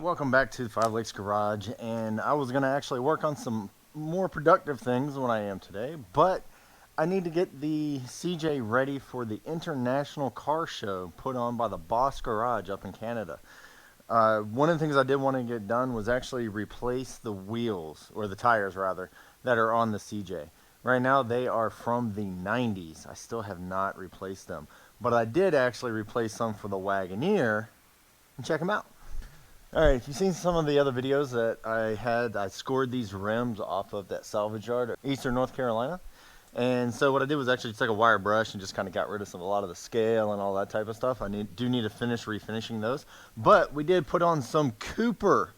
welcome back to Five Lakes Garage, and I was going to actually work on some more productive things than I am today, but I need to get the CJ ready for the International Car Show put on by the DeBoss Garage up in Canada. One of the things I did want to get done was actually replace the wheels, or the tires rather, that are on the CJ. Right now they are from the 90s. I still have not replaced them, but I did actually replace some for the Wagoneer, and check them out. Alright, if you've seen some of the other videos that I scored these rims off of that salvage yard at Eastern North Carolina. And so what I did was actually take a wire brush and just kind of got rid of a lot of the scale and all that type of stuff. I do need to finish refinishing those. But we did put on some Cooper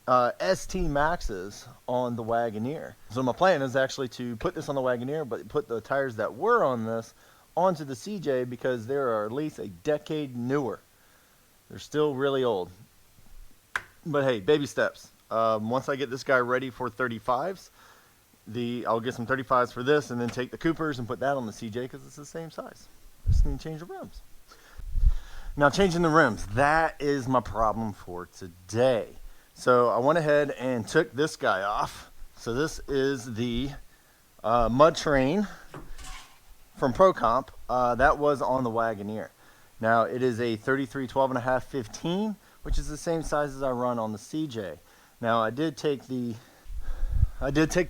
ST Maxes on the Wagoneer. So my plan is actually to put this on the Wagoneer, but put the tires that were on this onto the CJ because they are at least a decade newer. They're still really old. But hey, baby steps. Once I get this guy ready for 35s, I'll get some 35s for this and then take the Coopers and put that on the CJ because it's the same size. Just need to change the rims. Now changing the rims, that is my problem for today. So I went ahead and took this guy off. So this is the Mud Train from Pro Comp. That was on the Wagoneer. Now it is a 33 12.5 15, which is the same size as I run on the CJ. Now I did take the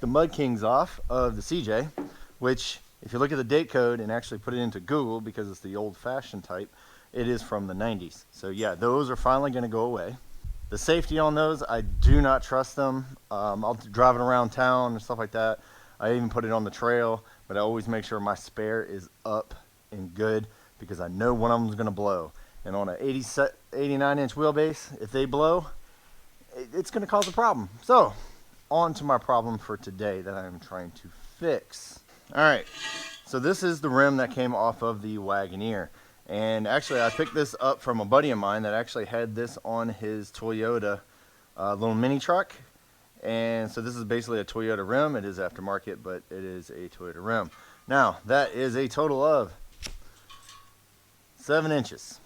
Mud Kings off of the CJ, which if you look at the date code and actually put it into Google, because it's the old-fashioned type, it is from the 90s. So yeah, those are finally going to go away. The safety on those, I do not trust them. I'll drive it around town and stuff like that. I even put it on the trail, but I always make sure my spare is up and good because I know one of them is going to blow. And on an 89-inch wheelbase, if they blow, it's going to cause a problem. So, on to my problem for today that I'm trying to fix. Alright, so this is the rim that came off of the Wagoneer. And actually, I picked this up from a buddy of mine that actually had this on his Toyota little mini truck. And so this is basically a Toyota rim. It is aftermarket, but it is a Toyota rim. Now, that is a total of 7 inches.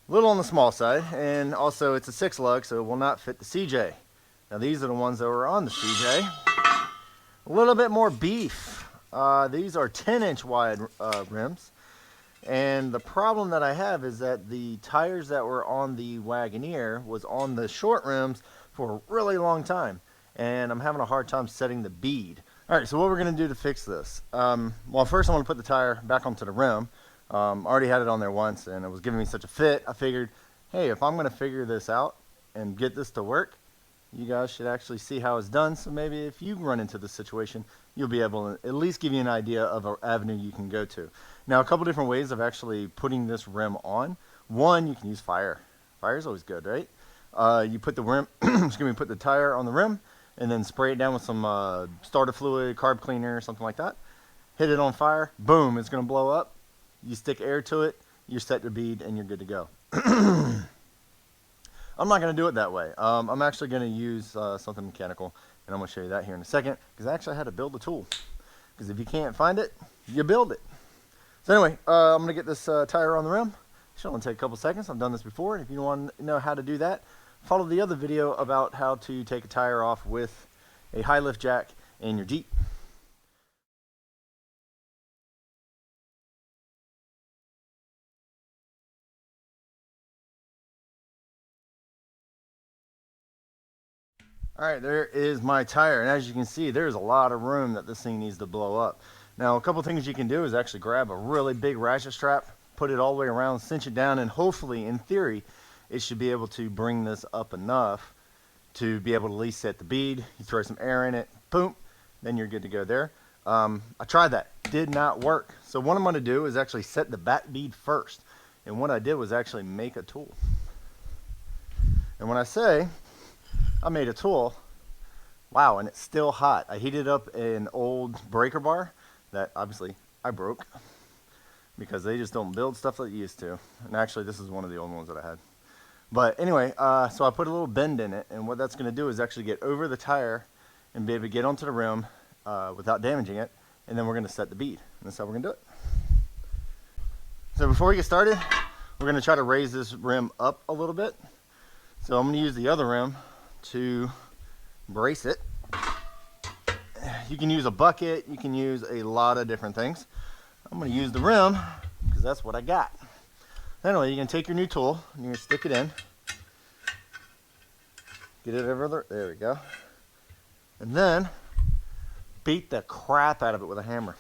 A little on the small side, and also it's a 6 lug, so it will not fit the CJ. Now these are the ones that were on the CJ. A little bit more beef. These are 10-inch wide rims. And the problem that I have is that the tires that were on the Wagoneer was on the short rims for a really long time. And I'm having a hard time setting the bead. Alright, so what we're going to do to fix this. Well, first I'm going to put the tire back onto the rim. Already had it on there once and it was giving me such a fit. I figured, hey, if I'm going to figure this out and get this to work, you guys should actually see how it's done. So maybe if you run into this situation, you'll be able to at least give you an idea of an avenue you can go to. Now, a couple different ways of actually putting this rim on. One, you can use fire. Fire is always good, right? You put the rim, put the tire on the rim and then spray it down with some starter fluid, carb cleaner, something like that. Hit it on fire, boom, it's going to blow up. You stick air to it, you set your bead, and you're good to go. I'm not going to do it that way. I'm actually going to use something mechanical, and I'm going to show you that here in a second, because I actually had to build a tool. Because if you can't find it, you build it. So anyway, I'm going to get this tire on the rim. It should only take a couple seconds. I've done this before, and if you want to know how to do that, follow the other video about how to take a tire off with a high lift jack in your Jeep. Alright, there is my tire, and as you can see, there's a lot of room that this thing needs to blow up. Now, a couple things you can do is actually grab a really big ratchet strap, put it all the way around, cinch it down, and hopefully, in theory, it should be able to bring this up enough to be able to at least set the bead. You throw some air in it, boom, then you're good to go there. I tried that, did not work. So what I'm going to do is actually set the back bead first. And what I did was actually make a tool. And when I say I made a tool, wow, and it's still hot. I heated up an old breaker bar that obviously I broke because they just don't build stuff like they used to. And actually this is one of the old ones that I had. But anyway, so I put a little bend in it, and what that's going to do is actually get over the tire and be able to get onto the rim without damaging it, and then we're going to set the bead. And that's how we're going to do it. So before we get started, we're going to try to raise this rim up a little bit. So I'm going to use the other rim to brace it. You can use a bucket, you can use a lot of different things. I'm going to use the rim because that's what I got. Anyway, you can take your new tool and you're going to stick it in. Get it over there we go. And then beat the crap out of it with a hammer.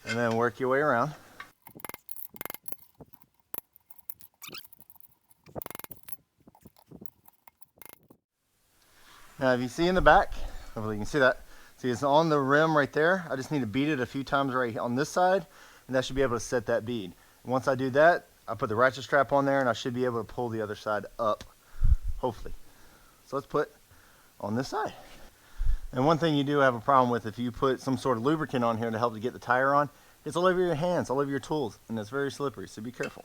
And then work your way around. Now if you see in the back, hopefully you can see that. See, it's on the rim right there. I just need to beat it a few times right on this side, and that should be able to set that bead. And once I do that, I put the ratchet strap on there, and I should be able to pull the other side up, hopefully. So let's put on this side. And one thing you do have a problem with, if you put some sort of lubricant on here to help to get the tire on, it's all over your hands, all over your tools, and it's very slippery, so be careful.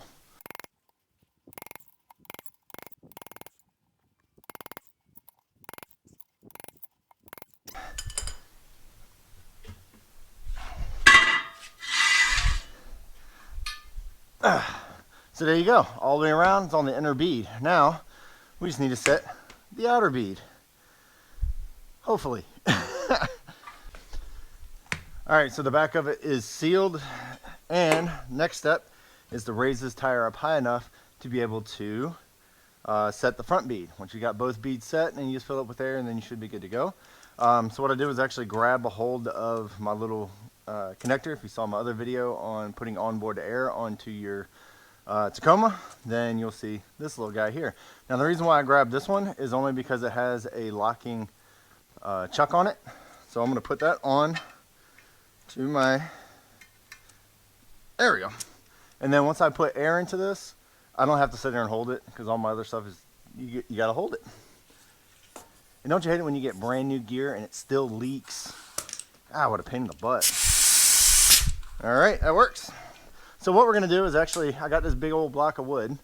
So there you go, all the way around. It's on the inner bead. Now we just need to set the outer bead, hopefully. Alright, so the back of it is sealed, and next step is to raise this tire up high enough to be able to set the front bead. Once you got both beads set, and you just fill it with air, and then you should be good to go. So what I did was actually grab a hold of my little connector. If you saw my other video on putting onboard air onto your Tacoma, then you'll see this little guy here. Now the reason why I grabbed this one is only because it has a locking chuck on it. So I'm going to put that on to my, there we go. And then once I put air into this, I don't have to sit there and hold it, because all my other stuff is, you got to hold it. And don't you hate it when you get brand new gear and it still leaks? Ah, what a pain in the butt. Alright, that works. So what we're going to do is actually, I got this big old block of wood.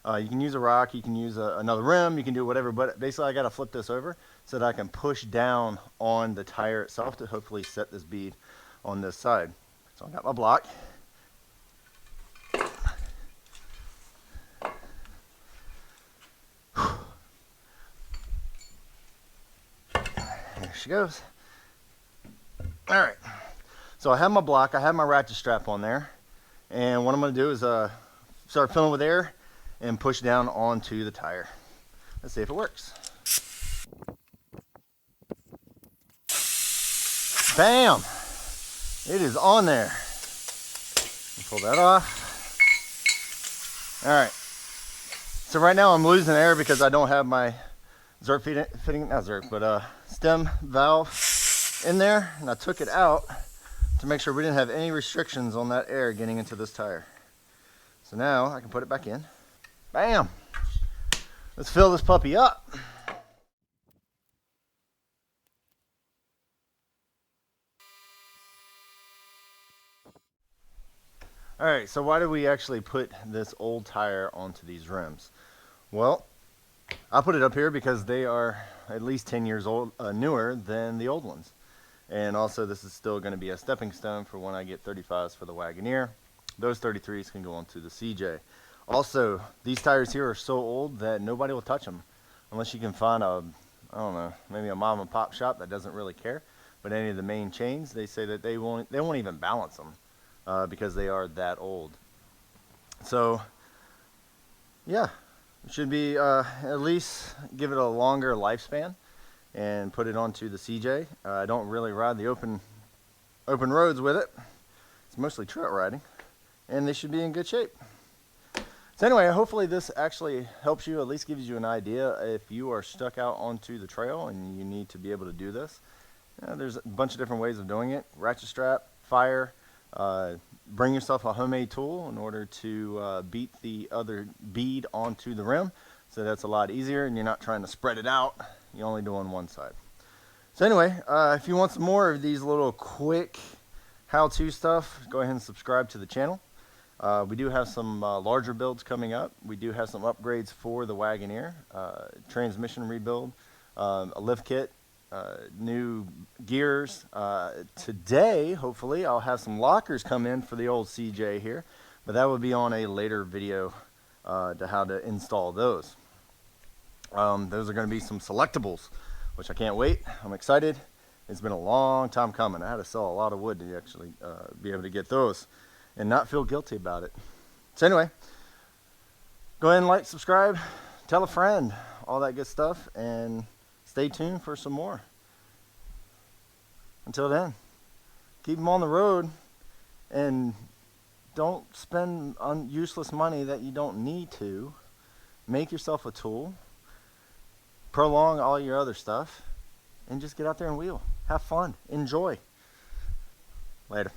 You can use a rock, you can use another rim, you can do whatever, but basically I got to flip this over so that I can push down on the tire itself to hopefully set this bead on this side. So I got my block. There she goes. Alright, so I have my block, I have my ratchet strap on there, and what I'm going to do is start filling with air and push down onto the tire. Let's see if it works. Bam! It is on there. Pull that off. Alright, so right now I'm losing air because I don't have my Zerk fitting, not Zerk, but stem valve in there, and I took it out to make sure we didn't have any restrictions on that air getting into this tire. So now I can put it back in. Bam! Let's fill this puppy up. Alright, so why did we actually put this old tire onto these rims? Well, I put it up here because they are at least 10 years old, newer than the old ones. And also this is still going to be a stepping stone for when I get 35s for the Wagoneer. Those 33s can go onto the CJ. Also, these tires here are so old that nobody will touch them unless you can find a, I don't know, maybe a mom and pop shop that doesn't really care. But any of the main chains, they say that they won't even balance them because they are that old. So, yeah, it should be at least give it a longer lifespan and put it onto the CJ. I don't really ride the open roads with it. It's mostly trail riding, and they should be in good shape. So anyway, hopefully this actually helps you, at least gives you an idea if you are stuck out onto the trail and you need to be able to do this. There's a bunch of different ways of doing it. Ratchet strap, fire, bring yourself a homemade tool in order to beat the other bead onto the rim. So that's a lot easier and you're not trying to spread it out. You're only doing one side. So anyway, if you want some more of these little quick how-to stuff, go ahead and subscribe to the channel. We do have some larger builds coming up. We do have some upgrades for the Wagoneer, transmission rebuild, a lift kit, new gears. Today, hopefully, I'll have some lockers come in for the old CJ here, but that will be on a later video to how to install those. Those are going to be some selectables, which I can't wait. I'm excited. It's been a long time coming. I had to sell a lot of wood to actually be able to get those and not feel guilty about it. So anyway, go ahead and like, subscribe, tell a friend, all that good stuff, and stay tuned for some more. Until then, keep them on the road and don't spend on useless money that you don't need to. Make yourself a tool, prolong all your other stuff, and just get out there and wheel. Have fun. Enjoy. Later.